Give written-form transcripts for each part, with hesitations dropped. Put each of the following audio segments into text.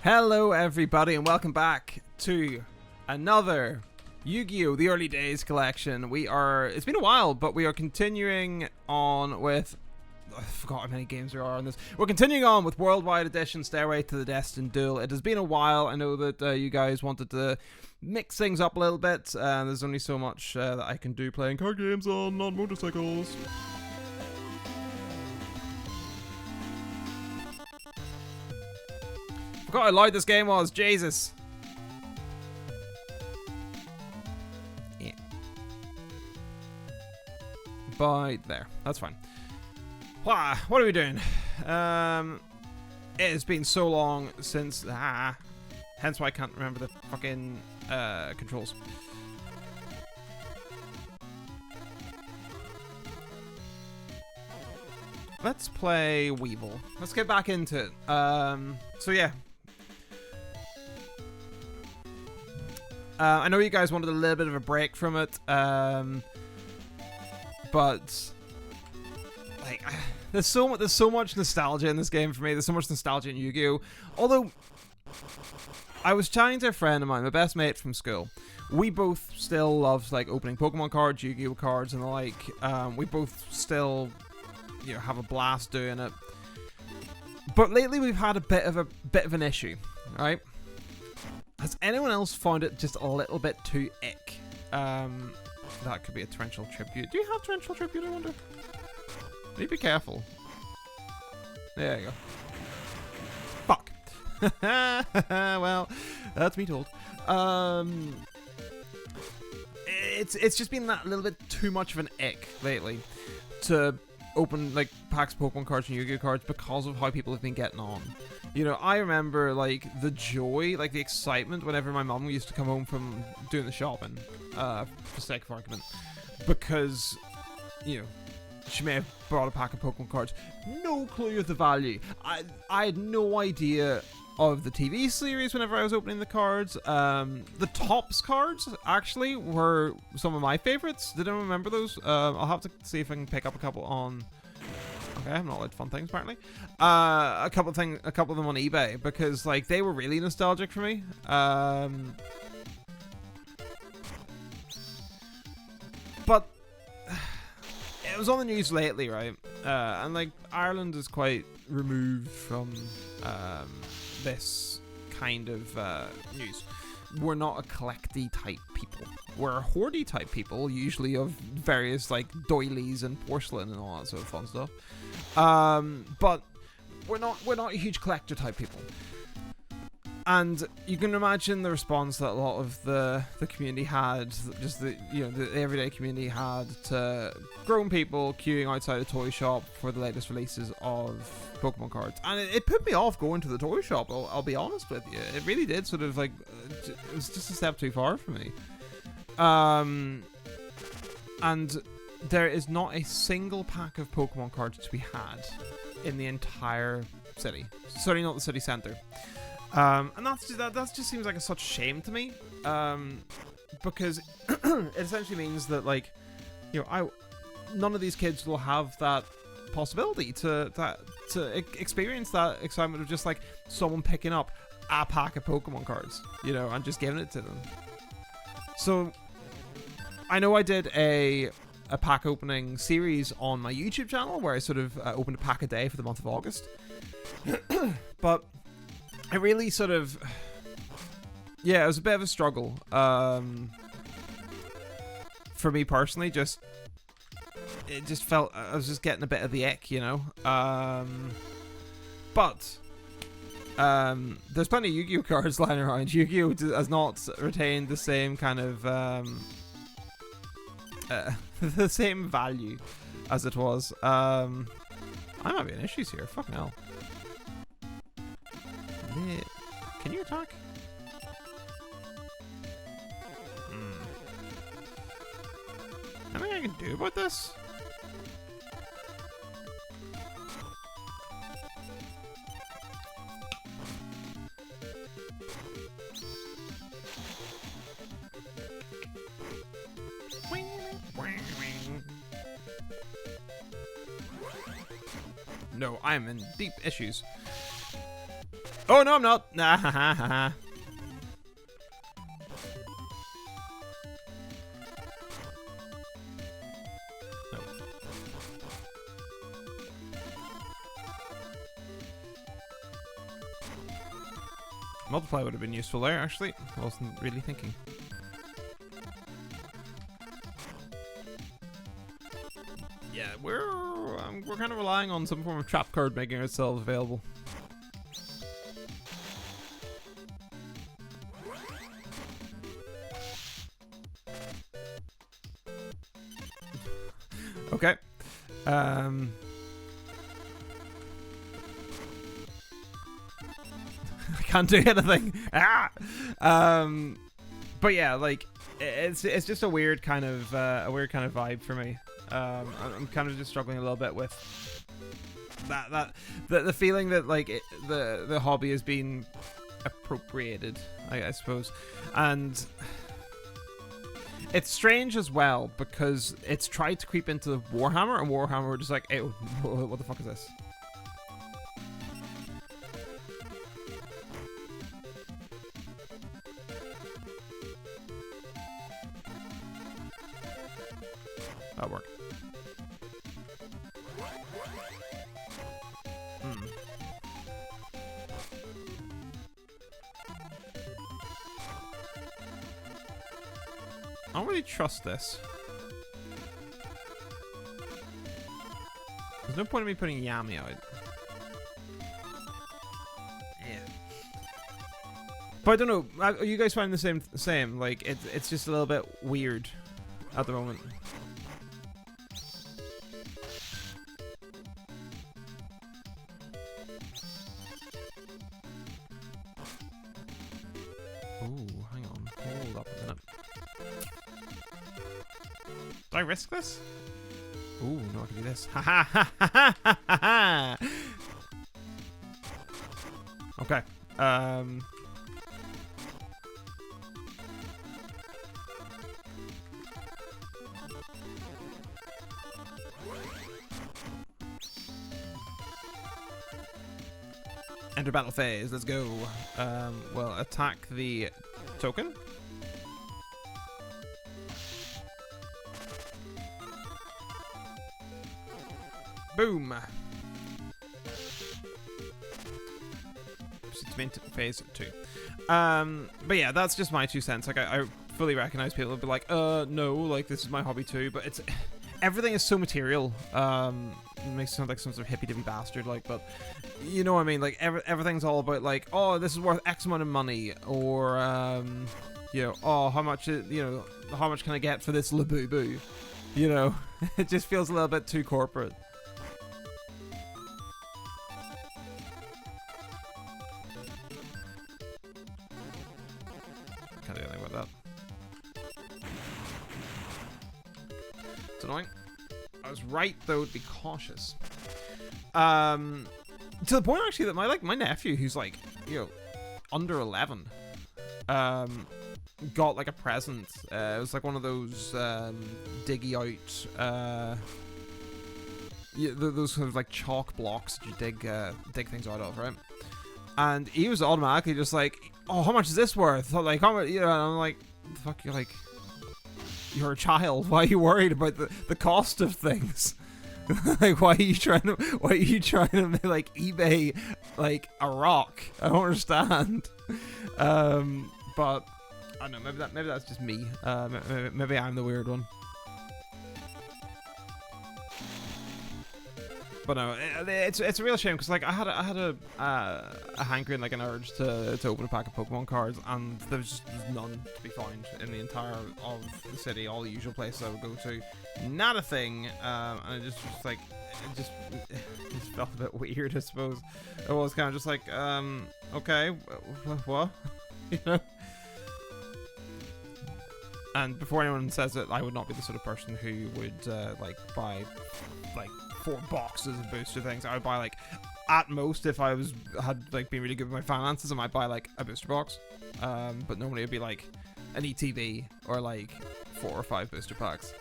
Hello everybody and welcome back to another Yu-Gi-Oh! The Early Days collection. It's been a while, but we are continuing on with, I forgot how many games there are on this. We're continuing on with Worldwide Edition Stairway to the Destined Duel. It has been a while. I know that you guys wanted to mix things up a little bit. There's only so much that I can do playing card games on motorcycles. Forgot how loud this game was, Jesus. Yeah. By there, that's fine. What are we doing? It has been so long since, hence why I can't remember the fucking controls. Let's play Weevil. Let's get back into it. So yeah. I know you guys wanted a little bit of a break from it, but like, there's so much nostalgia in this game for me. There's so much nostalgia in Yu-Gi-Oh! Although, I was chatting to a friend of mine, my best mate from school. We both still love like opening Pokemon cards, Yu-Gi-Oh! Cards, and the like. We both still, you know, have a blast doing it. But lately, we've had a bit of an issue, right? Has anyone else found it just a little bit too ick? That could be a torrential tribute. Do you have torrential tribute, I wonder? Need to be careful. There you go. Fuck. Well, that's me told. It's just been that little bit too much of an ick lately to open like packs of Pokemon cards and Yu-Gi-Oh! Cards because of how people have been getting on. You know, I remember like the joy, like the excitement whenever my mum used to come home from doing the shopping, for sake of argument, because, you know, she may have brought a pack of Pokemon cards. No clue of the value. I had no idea of the TV series whenever I was opening the cards. The Topps cards actually were some of my favorites. Did anyone remember those? I'll have to see if I can pick up a couple on... Okay, I'm not allowed fun things apparently. A couple of them on eBay because like they were really nostalgic for me. But it was on the news lately, right? And like Ireland is quite removed from this kind of news. We're not a collecty type people. We're a hoardy type people, usually of various like doilies and porcelain and all that sort of fun stuff. But we're not a huge collector type people. And you can imagine the response that a lot of the community had, just the everyday community had, to grown people queuing outside a toy shop for the latest releases of Pokemon cards. And it put me off going to the toy shop, I'll be honest with you. It really did sort of like, it was just a step too far for me. And there is not a single pack of Pokemon cards to be had in the entire city. Certainly not the city centre. And that just seems like a such shame to me, because it essentially means that, like, you know, none of these kids will have that possibility to experience that excitement of just like someone picking up a pack of Pokemon cards, you know, and just giving it to them. So I know I did a pack opening series on my YouTube channel where I sort of opened a pack a day for the month of August, but it really sort of, yeah, it was a bit of a struggle for me personally. It just felt I was just getting a bit of the ick, you know. But there's plenty of Yu-Gi-Oh cards lying around. Yu-Gi-Oh has not retained the same kind of the same value as it was. I might be in issues here. Fucking hell. Can you attack? Anything I can do about this? No, I'm in deep issues. Oh, no, I'm not. Nah, ha, ha, ha. No. Multiply would have been useful there, actually. I wasn't really thinking. Yeah, we're kind of relying on some form of trap card making ourselves available. Okay. I can't do anything. Ah. But yeah, like it's just a weird kind of vibe for me. I'm kind of just struggling a little bit with the feeling that like the hobby is being appropriated, I suppose, and it's strange as well because it's tried to creep into Warhammer, and Warhammer were just like, "Hey, what the fuck is this?" That'll work. I don't really trust this. There's no point in me putting Yami out. Yeah. But I don't know. Are you guys finding the same? Like it's just a little bit weird at the moment. Ooh, hang on. Hold up a minute. Do I risk this? Ooh, no, I can do this. Ha ha ha ha ha ha! Okay. Enter battle phase. Let's go. Well, attack the token. Boom. It's meant to phase 2. But yeah, that's just my 2 cents. Like I fully recognize people will be like, no, like this is my hobby too. But it's everything is so material. It makes it sound like some sort of hippy dippy bastard, like, but you know what I mean. Like everything's all about like, oh, this is worth X amount of money, or you know, oh, how much how much can I get for this Labubu? You know, it just feels a little bit too corporate. Can't do anything about that. It's annoying. I was right though to be cautious. To the point actually that my nephew, who's like, you know, under 11, got like a present. It was like one of those diggy out yeah, those sort of like chalk blocks that you dig things out of, right? And he was automatically just like, oh, how much is this worth? Like, how much, you know? And I'm like, the fuck, you're like, you're a child. Why are you worried about the cost of things? Like, why are you trying to like eBay like a rock? I don't understand. But I don't know, maybe that's just me. Maybe I'm the weird one. But no, it's a real shame because like I had a hankering, like an urge to open a pack of Pokemon cards, and there was just none to be found in the entire of the city, all the usual places I would go to. Not a thing, and it just just felt a bit weird, I suppose. It was kind of just like, okay, what, you know. And before anyone says it, I would not be the sort of person who would like buy like 4 boxes of booster things. I would buy like, at most, if I had like been really good with my finances, I might buy like a booster box. But normally it'd be like an ETB or like 4 or 5 booster packs.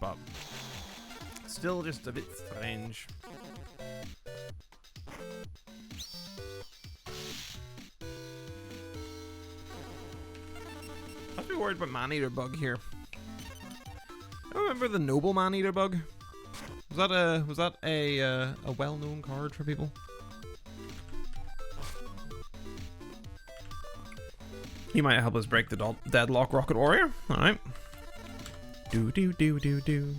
But still just a bit strange. Must be worried about man-eater bug here. I remember the noble man-eater bug. Was that a well-known card for people? He might help us break the deadlock rocket warrior. All right. Do do do do do.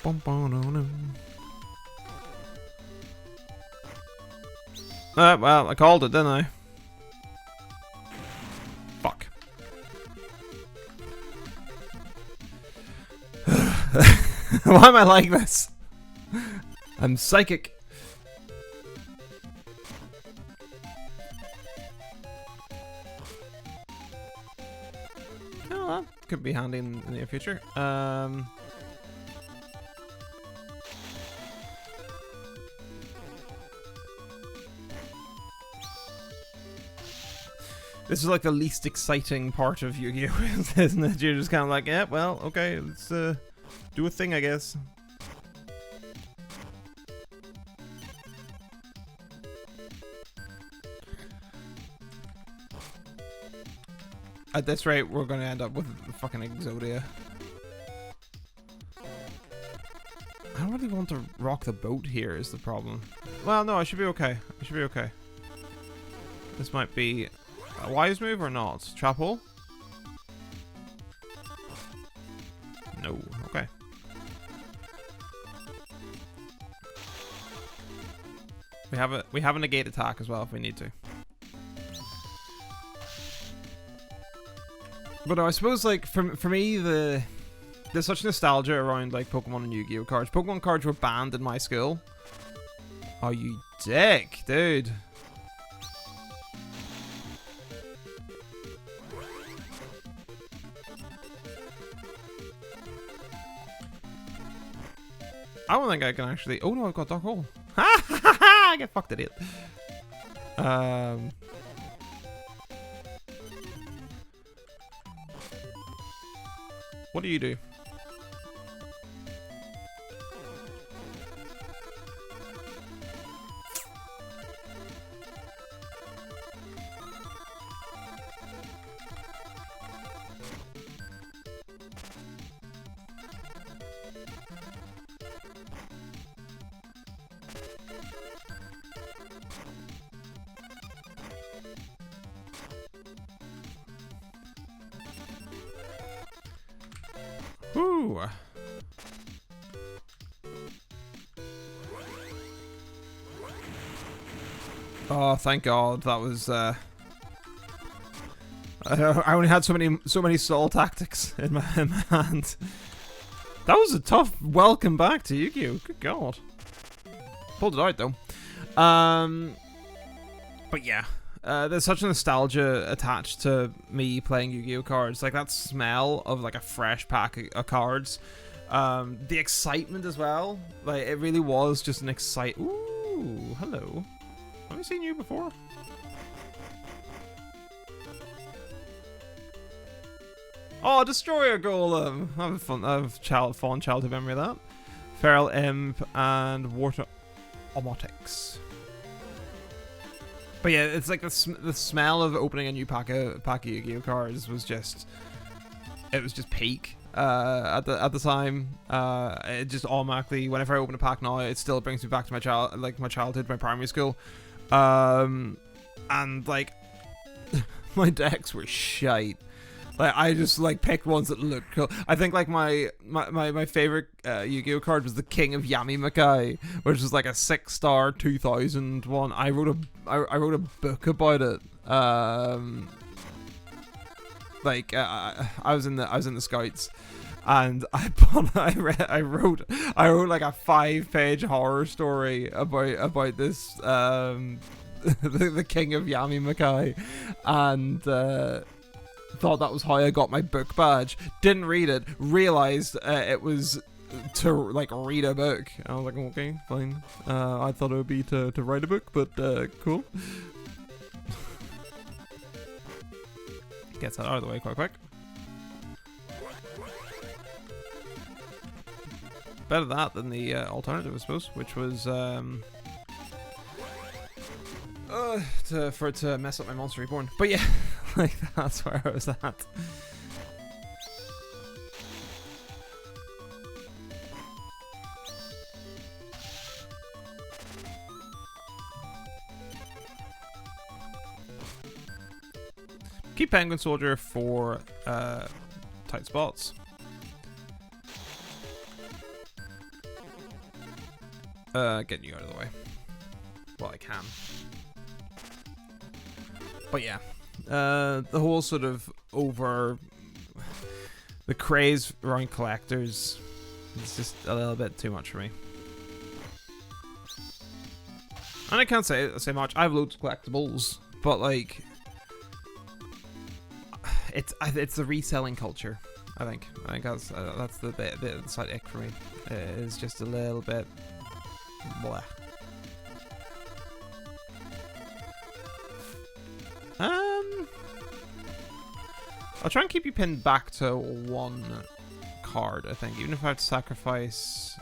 Bum, bum, no, no. Well, I called it, didn't I? Fuck. Why am I like this? I'm psychic. Oh, that could be handy in the near future. This is like the least exciting part of Yu-Gi-Oh, isn't it? You're just kind of like, yeah, well, okay, let's do a thing, I guess. At this rate, we're going to end up with fucking Exodia. I don't really want to rock the boat here is the problem. Well, no, I should be okay. I should be okay. This might be a wise move or not? Trap hole? No. Okay. We have a negate attack as well if we need to. But I suppose like for me there's such nostalgia around like Pokemon and Yu-Gi-Oh cards. Pokemon cards were banned in my school. Oh, you dick, dude. I don't think I can actually. Oh no, I've got Dark Hole. Ha ha ha! I get fucked, idiot. What do you do? Ooh. Oh, thank God. That was I only had so many soul tactics in my hand. That was a tough welcome back to Yu-Gi-Oh. Good God. Pulled it out though. But yeah. There's such a nostalgia attached to me playing Yu-Gi-Oh cards. Like that smell of like a fresh pack of cards. The excitement as well. Like it really was just an Ooh, hello. Have I seen you before? Oh, Destroyer Golem! I have fun. I have fond childhood memory of that. Feral Imp and Water Omotics. But yeah, it's like the smell of opening a new pack of Yu-Gi-Oh cards was just, it was just peak at the time. It just automatically, whenever I open a pack now, it still brings me back to my childhood, my primary school, and like my decks were shite. Like I just like picked ones that looked cool. I think like my favorite Yu-Gi-Oh card was the King of Yamimakai, which is like a 6-star 2000 one. I wrote a book about it. I was in the Scouts, and I wrote like a 5-page horror story about this the King of Yamimakai, and thought that was how I got my book badge. Didn't read it. Realized it was to like read a book. I was like, okay, fine. I thought it would be to write a book, but cool. Gets that out of the way quite quick. Better that than the alternative, I suppose, which was for it to mess up my Monster Reborn. But yeah, Like, that's where I was at. Keep Penguin Soldier for tight spots. Getting you out of the way. Well, I can. But yeah, the whole sort of the craze around collectors is just a little bit too much for me. And I can't say much. I have loads of collectibles, but like, it's the reselling culture. I think that's the bit of the slight ick for me. It's just a little bit blah. I'll try and keep you pinned back to one card, I think, even if I have to sacrifice.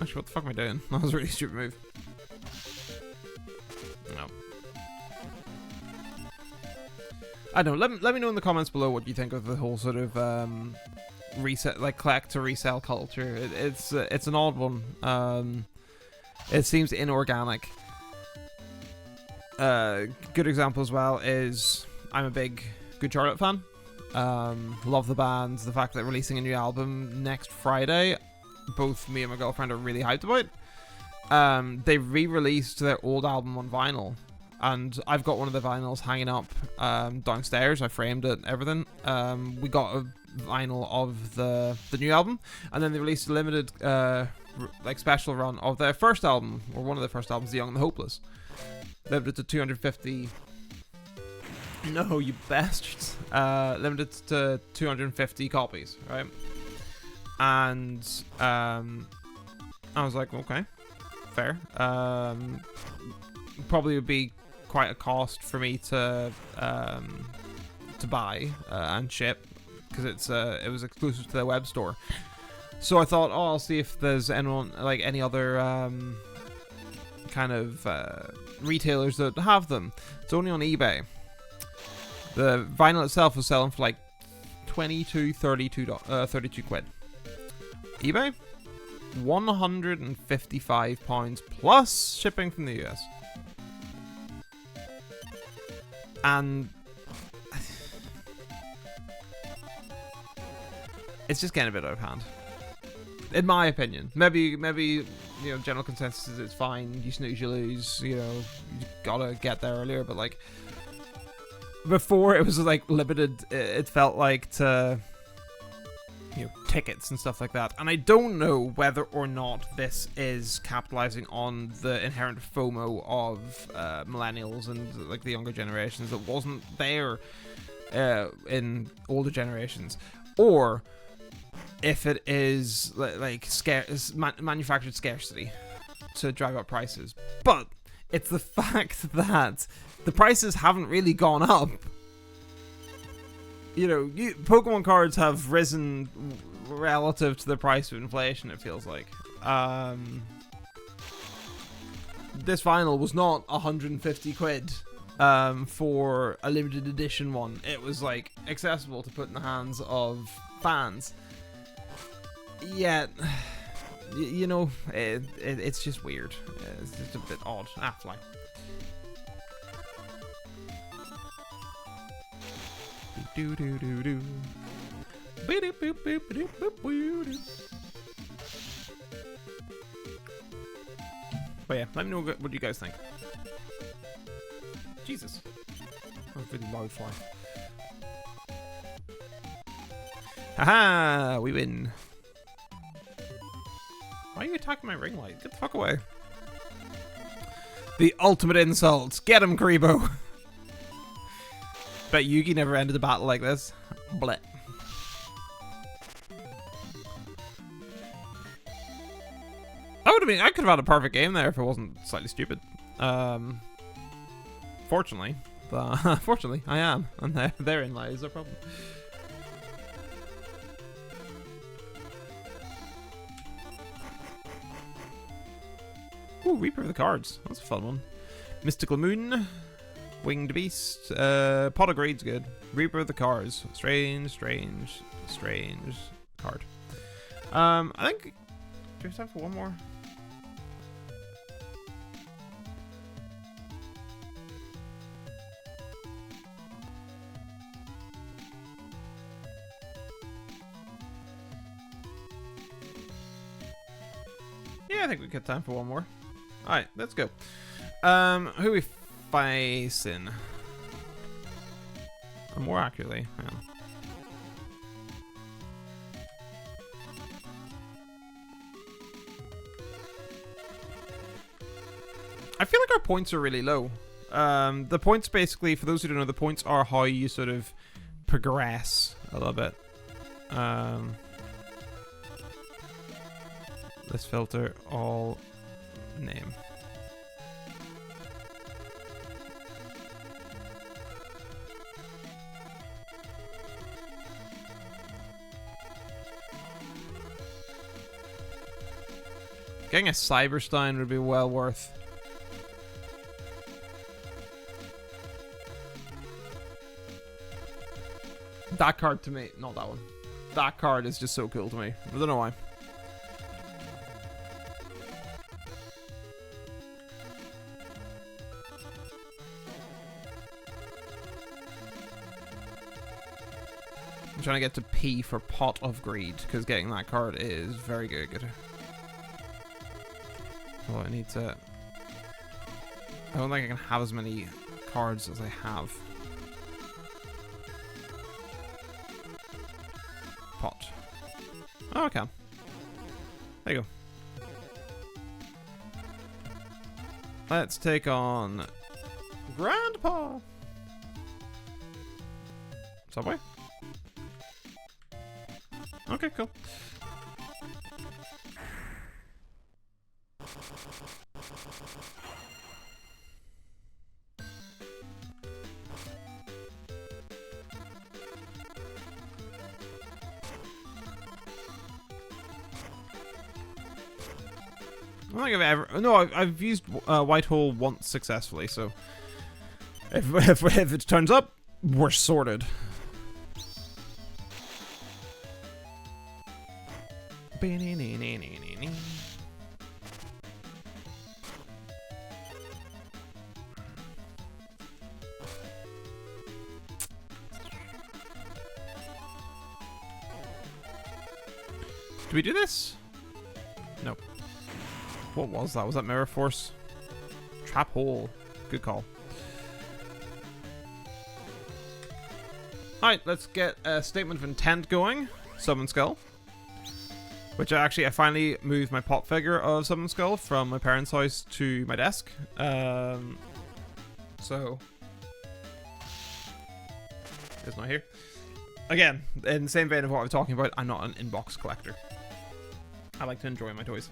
Actually, what the fuck am I doing? That was a really stupid move. No. I don't know. Let me know in the comments below what you think of the whole sort of reset, like collect to resell culture. It's an odd one. It seems inorganic. Good example as well is I'm a big Good Charlotte fan. Love the band. The fact that they're releasing a new album next Friday, both me and my girlfriend are really hyped about. They re-released their old album on vinyl, and I've got one of the vinyls hanging up downstairs. I framed it, everything. We got a vinyl of the new album, and then they released a limited like special run of their first album, or one of their first albums, The Young and the Hopeless. Limited to 250. No, you bastards. Limited to 250 copies, right? And I was like, okay, fair. Probably would be quite a cost for me to buy and ship, because it was exclusive to their web store. So I thought, oh, I'll see if there's anyone, like any other kind of retailers that have them. It's only on eBay. The vinyl itself was selling for like 32 quid. eBay, £155 plus shipping from the US. And it's just getting a bit out of hand, in my opinion. Maybe you know, general consensus is it's fine. You snooze, you lose. You know, you gotta get there earlier. But like before, it was like limited. It felt like to, you know, tickets and stuff like that. And I don't know whether or not this is capitalizing on the inherent FOMO of millennials and like the younger generations that wasn't there in older generations, or if it is like manufactured scarcity to drive up prices. But it's the fact that the prices haven't really gone up. You know, Pokemon cards have risen relative to the price of inflation, it feels like. This vinyl was not 150 quid for a limited edition one. It was like accessible to put in the hands of fans. Yet, you know, it's just weird. It's just a bit odd. Ah, fly. Do do do do. But yeah, let me know what you guys think. Jesus, that was really loud fly. Haha, we win. Why are you attacking my ring light? Get the fuck away. The ultimate insult. Get him, Karibo. Bet Yugi never ended a battle like this. Bleh. That would have been. I could have had a perfect game there if it wasn't slightly stupid. Fortunately, fortunately, I am, and therein lies the problem. Ooh, Reaper of the cards. That's a fun one. Mystical Moon. Winged Beast. Pot of Greed's good. Reaper of the Cars. Strange card. I think... Do we have time for one more? Yeah, I think we got time for one more. Alright, let's go. Who are we facing? Or more accurately, hang on. I feel like our points are really low. The points basically, for those who don't know, the points are how you sort of progress a little bit. Let's filter all name. Getting a Cyberstein would be well worth. That card to me, not that one. That card is just so cool to me. I don't know why. I'm trying to get to P for Pot of Greed, because getting that card is very good. Oh, I need to... I don't think I can have as many cards as I have. Pot. Oh, I can. There you go. Let's take on... Grandpa! Subway? Okay, cool. I don't think I've ever... No, I've used White Hole once successfully, so... If it turns up, we're sorted. Do we do this? Nope. What was that? Was that Mirror Force? Trap Hole. Good call. Alright, let's get a Statement of Intent going. Summon Skull. Which I finally moved my pop figure of Summon Skull from my parents' house to my desk. So... It's not here. Again, in the same vein of what I was talking about, I'm not an inbox collector. I like to enjoy my toys.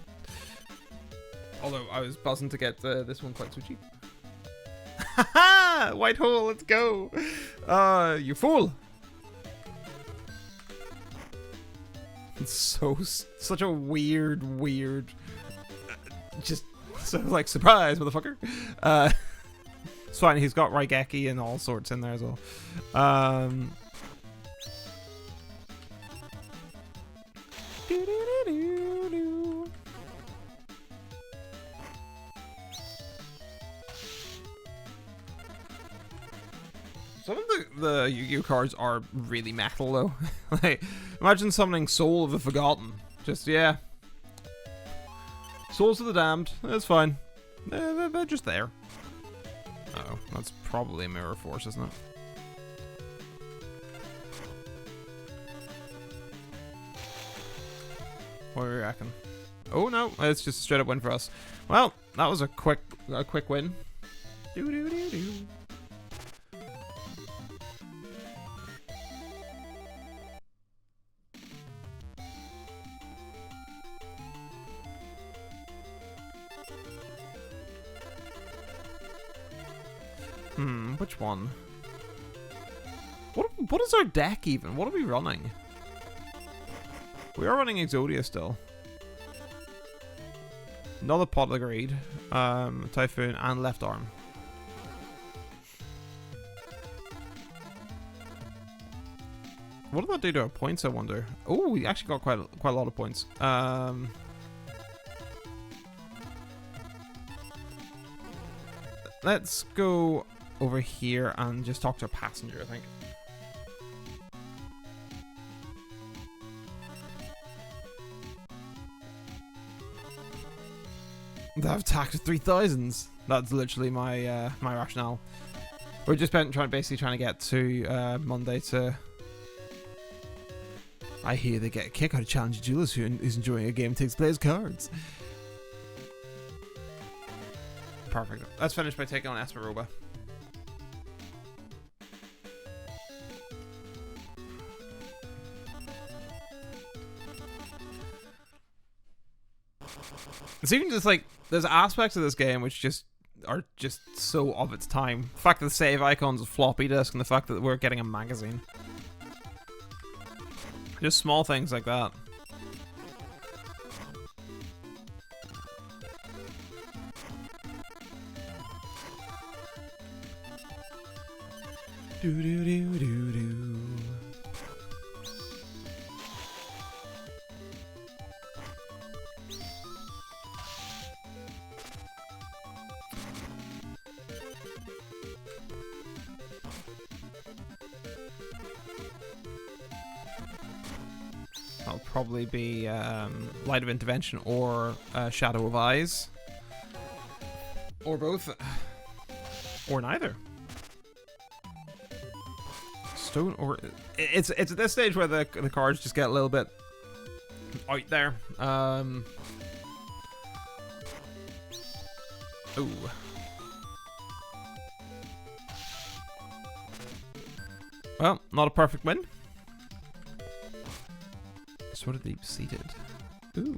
Although I was buzzing to get this one quite so cheap. Haha! White Hole, let's go! You fool! It's such a weird... Just so like, surprise, motherfucker! It's fine, he's got Raigeki and all sorts in there as well. Some of the Yu-Gi-Oh cards are really metal though. Like, imagine summoning Soul of the Forgotten. Just, yeah. Souls of the Damned. That's fine. They're just there. Uh-oh. That's probably a Mirror Force, isn't it? What do you reckon? Oh no, it's just a straight up win for us. Well, that was a quick win. Do. Which one? What is our deck even? What are we running? We are running Exodia still. Another Pot of Greed, Typhoon, and Left Arm. What did that do to our points, I wonder? Oh, we actually got quite a lot of points. Let's go over here and just talk to a passenger, I think. I've attacked 3,000s. That's literally my my rationale. We're just basically trying to get to Monday to. I hear they get a kick out of challenging duelist who's enjoying a game takes players cards. Perfect. Let's finish by taking on Esperoba. It's even just like there's aspects of this game which just are just so of its time. The fact that the save icon's a floppy disk and the fact that we're getting a magazine. Just small things like that. Do do do do do. That'll probably be Light of Intervention or Shadow of Eyes. Or both. Or neither. Stone or... It's at this stage where the cards just get a little bit out there. Ooh. Well, not a perfect win. Sort of deep-seated. Ooh.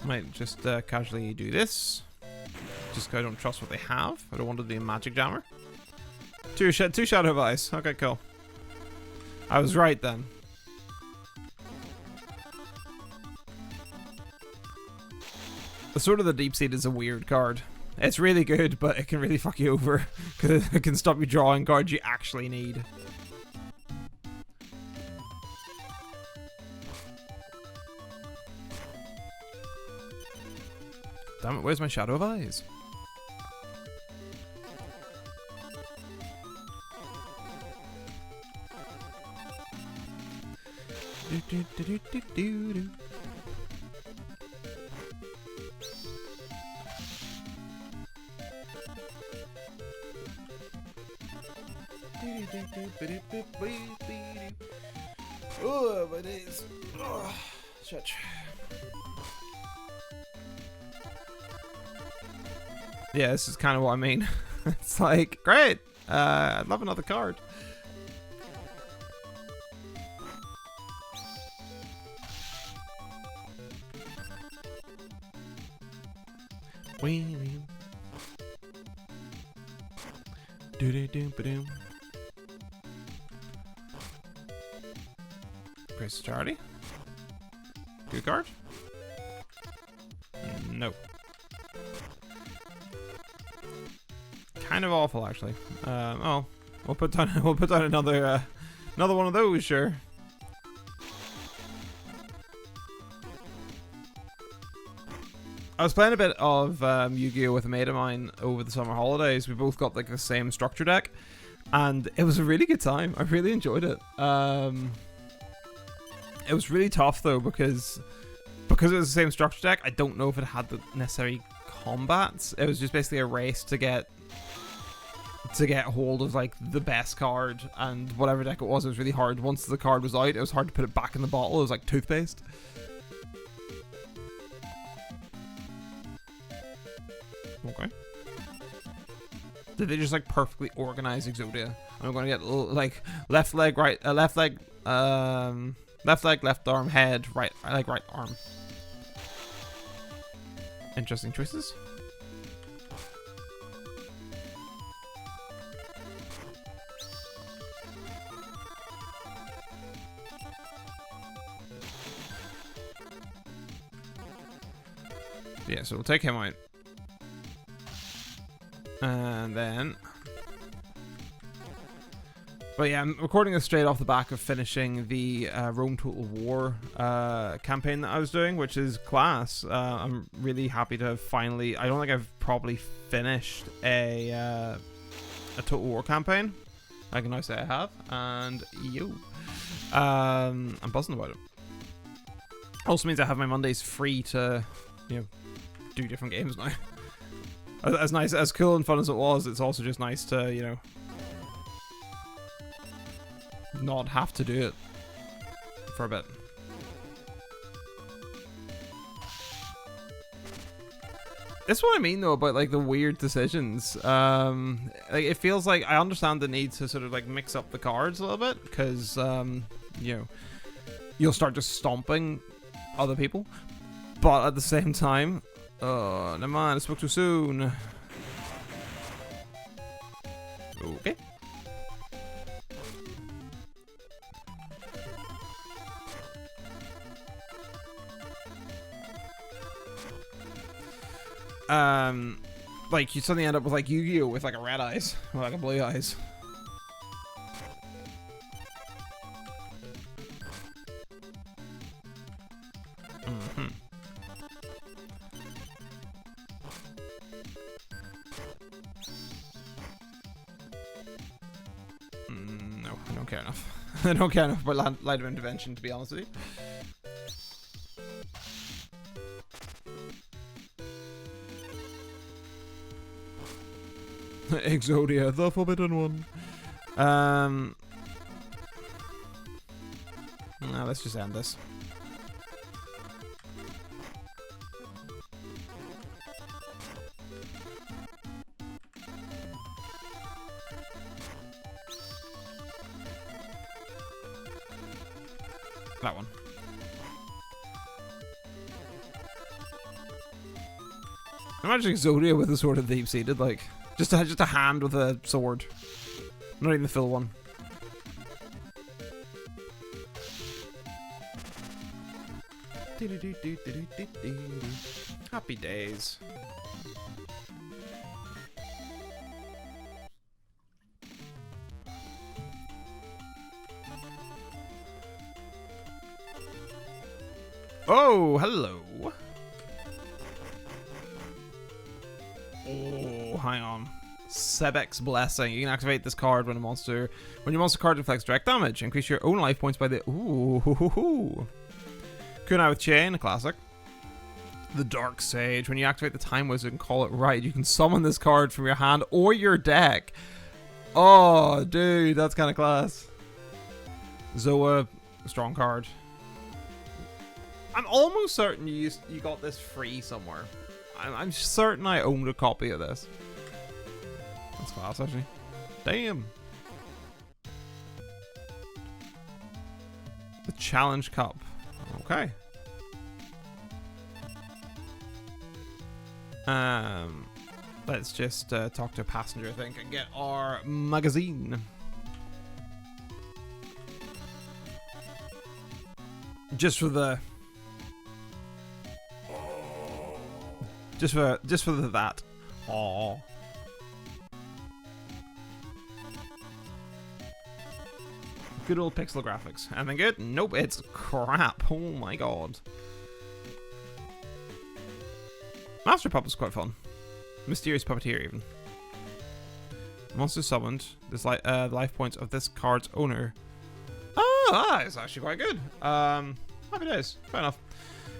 Might just casually do this. Just 'cause I don't trust what they have. I don't want to do a magic jammer. Two Shadow of Ice. Okay, cool. I was right then. The Sword of the Deep Seed is a weird card. It's really good, but it can really fuck you over because it can stop you drawing cards you actually need. Damn it, where's my Shadow of Eyes? Do, do, do, do, do, do, do. Oh, my days. Oh, stretch. Yeah, this is kind of what I mean. It's like, great. I'd love another card. Wee. Do-do-do-ba-doom. Grace Charity. Good card. No. Kind of awful, actually. Oh, we'll put down another one of those, sure. I was playing a bit of Yu-Gi-Oh with a mate of mine over the summer holidays. We both got like the same structure deck, and it was a really good time. I really enjoyed it. It was really tough though because it was the same structure deck. I don't know if it had the necessary combats. It was just basically a race to get hold of like the best card, and whatever deck it was really hard. Once the card was out, it was hard to put it back in the bottle. It was like toothpaste. Okay. Did they just like perfectly organize Exodia? I'm gonna get like left leg, right, left leg, left arm, head, right arm. Interesting choices. Yeah, so we'll take him out. And then... But yeah, I'm recording this straight off the back of finishing the Rome Total War campaign that I was doing, which is class. I'm really happy to have finally... I don't think I've probably finished a Total War campaign. I can now say I have. And I'm buzzing about it. Also means I have my Mondays free to, you know, do different games now. As nice, as cool and fun as it was, it's also just nice to, you know, not have to do it for a bit. That's what I mean though about like the weird decisions. Like it feels like I understand the need to sort of like mix up the cards a little bit because you know, you'll start just stomping other people, but at the same time, oh never mind, I spoke too soon. Okay. Like you suddenly end up with like Yu-Gi-Oh with like a red eyes or like a blue eyes. No, I don't care enough. I don't care enough about Light of Intervention, to be honest with you. Exodia, the forbidden one. No, let's just end this. That one. Imagine Exodia with a sword of deep-seated, like just a hand with a sword, not even the full one. Happy days. Oh, hello. Oh, hang on. Sebek's Blessing. You can activate this card when your monster card inflicts direct damage. Increase your own life points by the... Ooh, hoo, hoo, hoo. Kunai with Chain, a classic. The Dark Sage. When you activate the Time Wizard and call it right, you can summon this card from your hand or your deck. Oh, dude, that's kind of class. Zoa, strong card. I'm almost certain you got this free somewhere. I'm certain I owned a copy of this. That's class, actually. Damn. The Challenge Cup. Okay. Let's just talk to a passenger, I think, and get our magazine. Just for the... Just for the that. Aww. Good old pixel graphics. Anything good? Nope, it's crap. Oh my god. Master Pup was quite fun. Mysterious Puppeteer even. Monster summoned. This the life points of this card's owner. Ah, it's actually quite good. Happy days. Fair enough.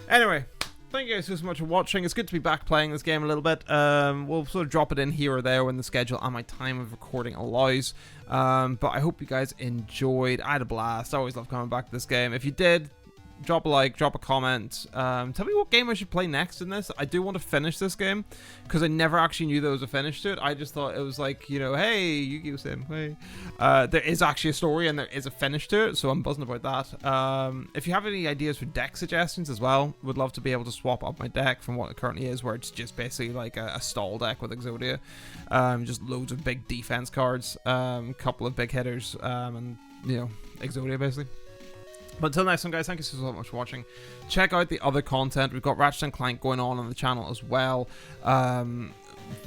Anyway. Thank you guys so much for watching. It's good to be back playing this game a little bit. We'll sort of drop it in here or there when the schedule and my time of recording allows. But I hope you guys enjoyed. I had a blast. I always love coming back to this game. If you did, drop a like, drop a comment. Tell me what game I should play next in this. I do want to finish this game because I never actually knew there was a finish to it. I just thought it was like, you know, hey, Yu-Gi-Oh! Sim, hey. There is actually a story and there is a finish to it, so I'm buzzing about that. If you have any ideas for deck suggestions as well, would love to be able to swap up my deck from what it currently is, where it's just basically like a stall deck with Exodia. Just loads of big defense cards, couple of big hitters, and, you know, Exodia basically. But until next time, guys, thank you so much for watching. Check out the other content. We've got Ratchet & Clank going on the channel as well.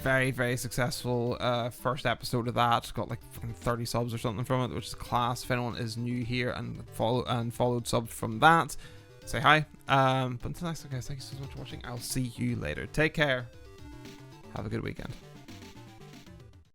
very, very successful first episode of that. Got like fucking 30 subs or something from it, which is class. If anyone is new here and followed subs from that, say hi. But until next time, guys, thank you so much for watching. I'll see you later. Take care. Have a good weekend.